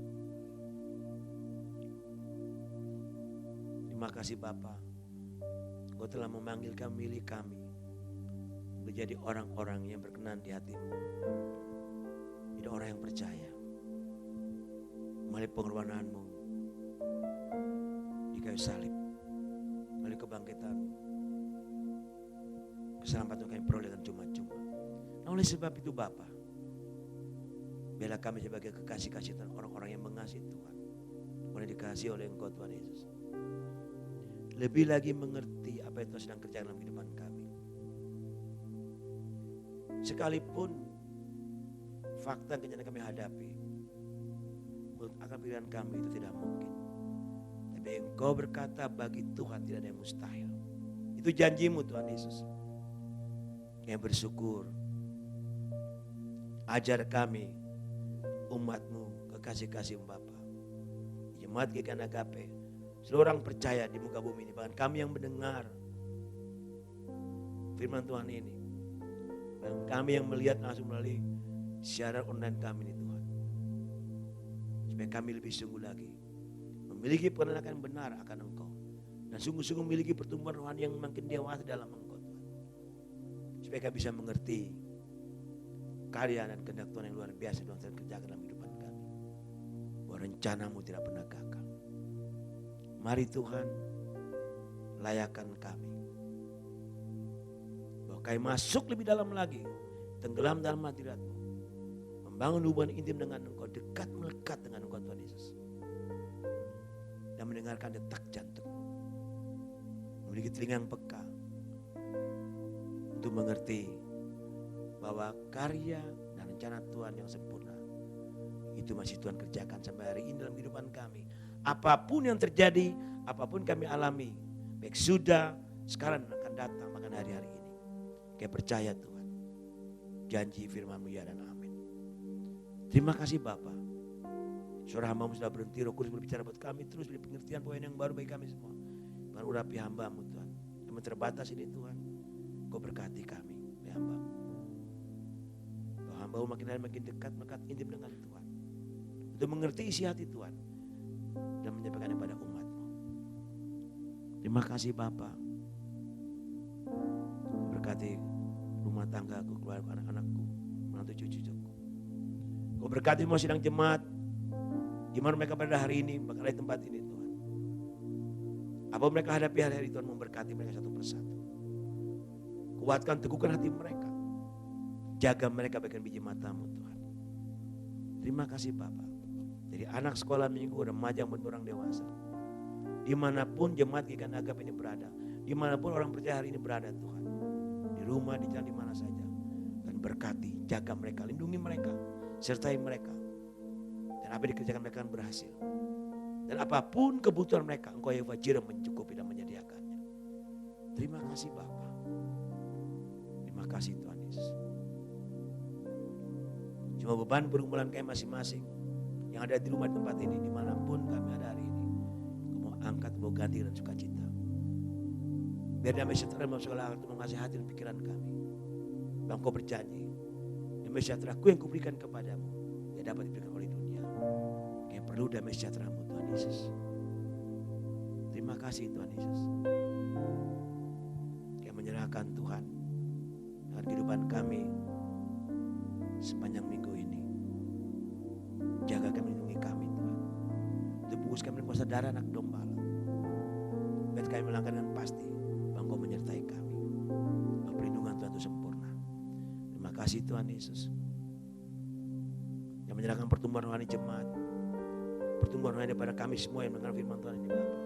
Terima kasih Bapa, Engkau telah memanggil kami, milih kami menjadi orang-orang yang berkenan di hati-Mu, jadi orang yang percaya melalui pengorbanan-Mu di kayu salib, melalui kebangkitan, keselamatan kami peroleh dengan cuma-cuma. Nah, oleh sebab itu Bapa, biarlah kami sebagai kekasih-kasih dan orang-orang yang mengasihi Tuhan, boleh dikasihi oleh Engkau Tuhan Yesus, lebih lagi mengerti apa yang Tuhan sedang kerjakan dalam kehidupan kami. Sekalipun fakta yang kami hadapi menurut akal pikiran kami itu tidak mungkin, tapi Engkau berkata bagi Tuhan tidak ada yang mustahil. Itu janji-Mu Tuhan Yesus. Yang bersyukur, ajar kami umat-Mu, kekasih-kasih Bapa, jemaat GKN Agape, seluruh orang percaya di muka bumi ini, bahkan kami yang mendengar firman Tuhan ini, dan kami yang melihat langsung melalui siaran online kami ini Tuhan, supaya kami lebih sungguh lagi memiliki pengenalan yang benar akan Engkau, dan sungguh-sungguh memiliki pertumbuhan rohani yang makin dewasa dalam Engkau Tuhan. Supaya kami bisa mengerti karya dan kehendak Tuhan yang luar biasa Tuhan sedang kerjakan dalam kehidupan kami. Bahwa rencanamu tidak pernah gagal. Mari Tuhan, layakan kami. Bahwa kami masuk lebih dalam lagi, tenggelam dalam hadirat-Mu, membangun hubungan intim dengan Engkau, dekat melekat dengan Engkau Tuhan Yesus. Dan mendengarkan detak jantung. Memiliki telinga yang peka untuk mengerti bahwa karya dan rencana Tuhan yang sempurna itu masih Tuhan kerjakan sampai hari ini dalam kehidupan kami. Apapun yang terjadi, apapun kami alami, baik sudah, sekarang akan datang, bahkan hari-hari ini. Kami percaya Tuhan, janji firman-Mu ya dan amin. Terima kasih Bapa. Suara hamba-Mu sudah berhenti, Roh Kudus berbicara buat kami, terus beri pengertian poin yang baru bagi kami semua. Tuhan urapi hamba-Mu Tuhan, yang terbatas ini Tuhan, Kau berkati kami, ya hamba-Mu. Bahwa hamba-Mu makin hari makin dekat, melekat intim dengan Tuhan. Untuk mengerti isi hati Tuhan, dan menyampaikannya pada umat-Mu. Terima kasih Bapa. Berkati rumah tanggaku, keluarga anak-anakku, menantu cucu-cucuku. Kau berkati semua sidang jemaat, di mana mereka berada hari ini, bahkan di tempat ini Tuhan. Apa mereka hadapi hari-hari Tuhan, memberkati mereka satu persatu. Kuatkan, teguhkan hati mereka. Jaga mereka bagian biji mata-Mu Tuhan. Terima kasih Bapak. Dari anak sekolah minggu, remaja maupun orang dewasa. Dimanapun jemaat GKN Agape ini berada. Dimanapun orang percaya hari ini berada Tuhan. Di rumah, di jalan, di mana saja. Dan berkati, jaga mereka, lindungi mereka. Sertai mereka. Dan apa yang dikerjakan mereka akan berhasil. Dan apapun kebutuhan mereka, Engkau Yehova Jireh mencukupi dan menyediakannya. Terima kasih Bapa. Terima kasih Tuhan Yesus. Cuma beban pergumulan kami masing-masing yang ada di rumah tempat ini, dimanapun kami ada hari ini, Kau mau angkat, mau ganti dan sukacita. Biar damai sejahtera mau segala hal mengasihi hati dan pikiran kami. Bang Kau berjanji, damai sejahtera-Ku yang Kuberikan kepadamu, ya dapat diberikan oleh dunia. Kami perlu damai sejahtera-Mu Tuhan Yesus. Terima kasih Tuhan Yesus. Kami menyerahkan Tuhan dengan kehidupan kami sepanjang minggu ini. Jaga kami, lindungi kami Tuhan. Untuk bungkus kami dengan kuasa darah anak domba. Biar kami melangkah dengan pasti, Bang Kau menyertai kami. Perlindungan Tuhan itu sempurna. Terima kasih Tuhan Yesus. Yang menyerahkan pertumbuhan rohani jemaat. Pertumbuhan rohani daripada kami semua yang mendengar firman Tuhan ini Bapak.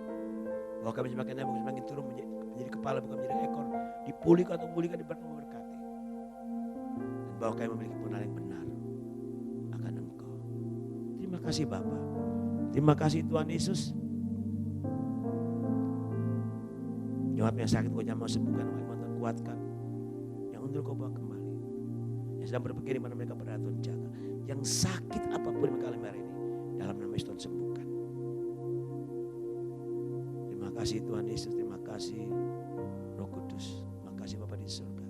Bahwa kami semakin naik, semakin turun menjadi kepala bukan menjadi ekor. Dipulihkan atau memulihkan, diberkati. Dan bahwa kami memiliki pengenalan yang benar akan Engkau. Terima kasih Bapak. Terima kasih Tuhan Yesus. Jawab yang sakit Kau jamah sembuhkan, yang kuatkan. Yang undur Kau bawa kembali. Yang sedang berpikir di mana mereka berada Tuhan jaga. Yang sakit apapun yang mereka alami hari ini, dalam nama Yesus Tuhan sembuhkan. Terima kasih Tuhan Yesus. Terima kasih Roh Kudus. Terima kasih Bapa di surga.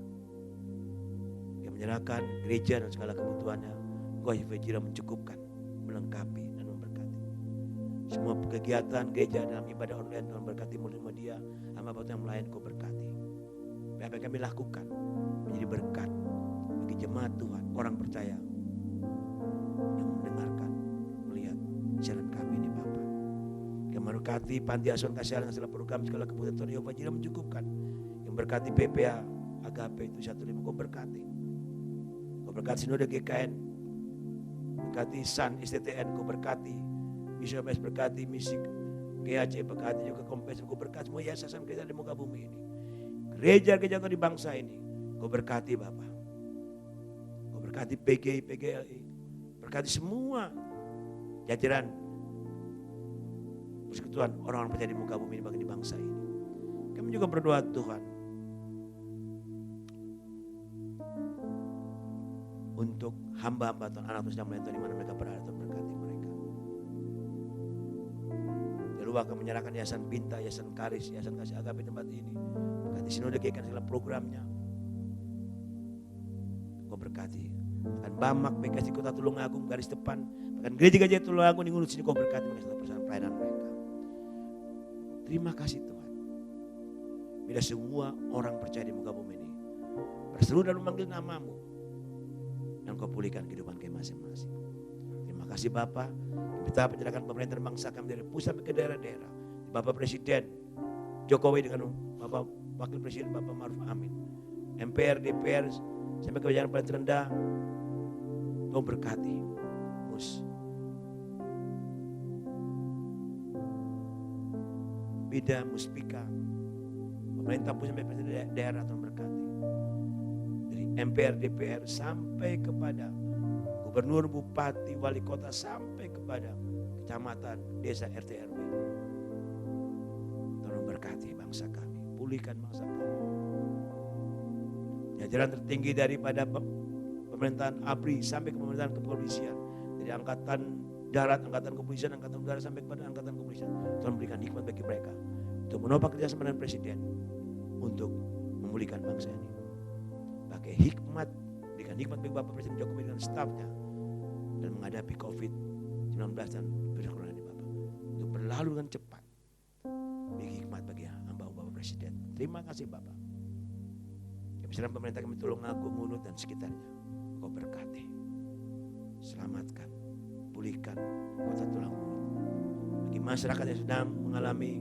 Yang menyerahkan gereja dan segala kebutuhannya, Engkau Yehova Jireh mencukupkan, melengkapi dan memberkati. Semua kegiatan gereja dalam ibadah online Tuhan berkati mulut media, hamba yang melayan Kau berkati. Apa yang kami lakukan menjadi berkat bagi jemaat Tuhan, orang percaya yang mendengarkan, melihat siaran kami ini Bapa. Yang memberkati panti asuhan kasih dengan segala program, segala kebutuhan Tuhan Yehova Jireh mencukupkan. Yang berkati PPA Agape itu 15 Kau berkati. Kau berkati Sinode GKN, berkati SAN STTN, Kau berkati Bishop S berkati, misi GAC berkati, juga Kompes Kau berkati semua yayasan gereja di muka bumi ini. Gereja-gereja Kau di bangsa ini Kau berkati Bapa. Kau berkati PGI, PGLI, berkati semua jajaran persekutuan orang-orang percaya di muka bumi ini bagi di bangsa ini. Kami juga berdoa Tuhan untuk hamba-hamba Tuhan, anak Tuhan sedang melihat Tuhan di mana mereka berada, Tuhan berkati mereka. Lalu akan menyerahkan yayasan Binta, yayasan Karis, yayasan Kasih Agape tempat ini. Berkati Sinode GKN segala programnya. Kau berkati. Dan Bamak, PKS di Kota Tulungagung, garis depan. Bahkan gereja-gereja Tulungagung di ngurus sini Kau berkati mereka satu persatuan pelayanan mereka. Terima kasih Tuhan. Bila semua orang percaya di muka bumi ini berseru dan memanggil namamu, dan kau pulihkan kehidupan kami masing-masing. Terima kasih Bapa. Kita penyerahkan pemerintahan bangsa kami dari pusat ke daerah-daerah. Bapak Presiden Jokowi dengan Bapak Wakil Presiden Bapak Maruf Amin, MPR, DPR, sampai ke jajaran paling terendah. Kau berkati Bida, Muspika, pemerintah pusat sampai pemerintah daerah, Tuhan berkati. Dari MPR, DPR sampai kepada gubernur, bupati, wali kota, sampai kepada kecamatan, desa, RT, RW. Tuhan berkati bangsa kami, pulihkan bangsa kami. Jajaran tertinggi daripada pemerintahan ABRI sampai ke pemerintahan kepolisian, dari angkatan darat, angkatan kepolisian, angkatan udara sampai kepada angkatan kepolisian, Tuhan berikan hikmat bagi mereka untuk menopang kerjasama dengan Presiden untuk memulihkan bangsa ini. Pakai hikmat, berikan hikmat bagi Bapak Presiden Jokowi dan stafnya dan menghadapi COVID-19 dan virus corona ini Bapak, untuk berlalu dengan cepat. Beri hikmat bagi hamba Bapak Presiden. Terima kasih Bapak. Kebesaran pemerintah kami tolong Agung, Mulut dan sekitarnya, Kau berkati, selamatkan, pulihkan kota tulang mulut. Bagi masyarakat yang sedang mengalami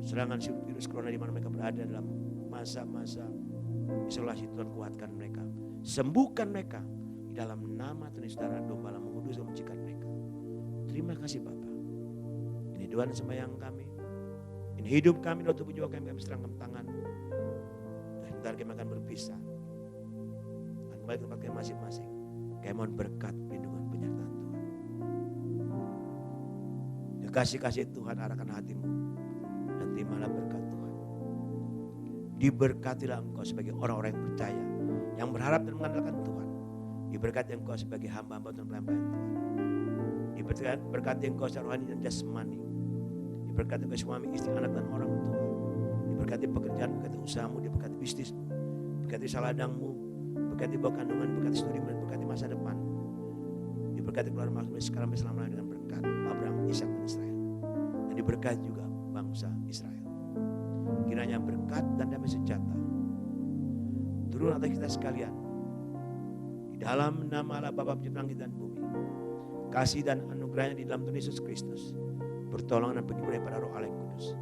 serangan virus corona di mana mereka berada dalam masa-masa isolasi, Tuhan kuatkan mereka, sembuhkan mereka di dalam nama Tuhan Yesus, darah domba yang mengudus dan mencikat mereka. Terima kasih Bapak. Ini doa dan sembahyang kami. Ini hidup kami, doa tubuh jiwa kami serahkan tangan-Mu. Dan ntar kami akan berpisah. Dan kembali ke tempat kami masing-masing. Kami mohon berkat, perlindungan, penyertaan Tuhan. Kasih-kasih Tuhan arahkan hatimu. Dan terimalah berkat Tuhan. Diberkatilah engkau sebagai orang-orang yang percaya, yang berharap dan mengandalkan Tuhan. Diberkati engkau sebagai hamba-hamba Tuhan, pelayan-pelayan Tuhan. Diberkati engkau secara rohani dan jasmani. Diberkati engkau suami, istri, anak dan orang tua. Diberkati pekerjaan, diberkati usahamu, diberkati bisnismu, diberkati saladangmu, diberkati bawah kandungan, diberkati studimu, dan diberkati masa depan. Diberkati keluarga maksudnya sekarang selama dengan berkat Abraham, Ishak dan Israel. Dan diberkati juga bangsa Israel. Kiranya berkat dan damai sejahtera turun atas kita sekalian. Di dalam nama Allah Bapa pencipta langit dan bumi. Kasih dan anugerahnya di dalam Tuhan Yesus Kristus. Pertolongan dan penyembuhan pada Roh Allah yang kudus.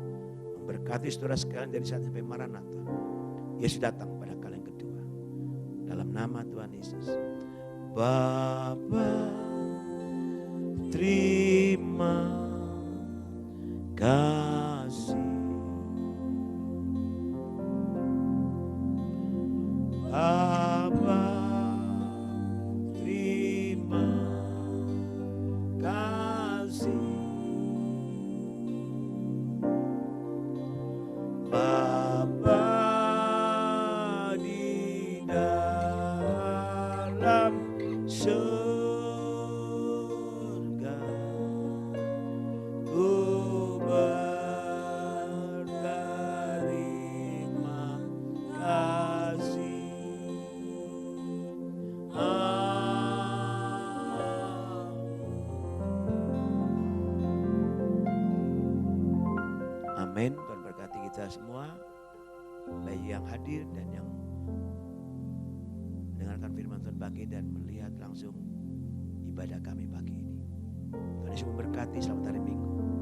Memberkati saudara sekalian dari saat sampai Maranatha. Yesus datang pada kali yang kedua. Dalam nama Tuhan Yesus. Bapa, terima kasih. Bapa, terima kasih. Bapa di dalam surga, ku berterima kasih. Amin. Tuhan berkati kita semua, baik yang hadir dan yang mendengarkan firman Tuhan pagi dan melihat langsung ibadah kami pagi ini. Tuhan Yesus memberkati, selamat hari Minggu.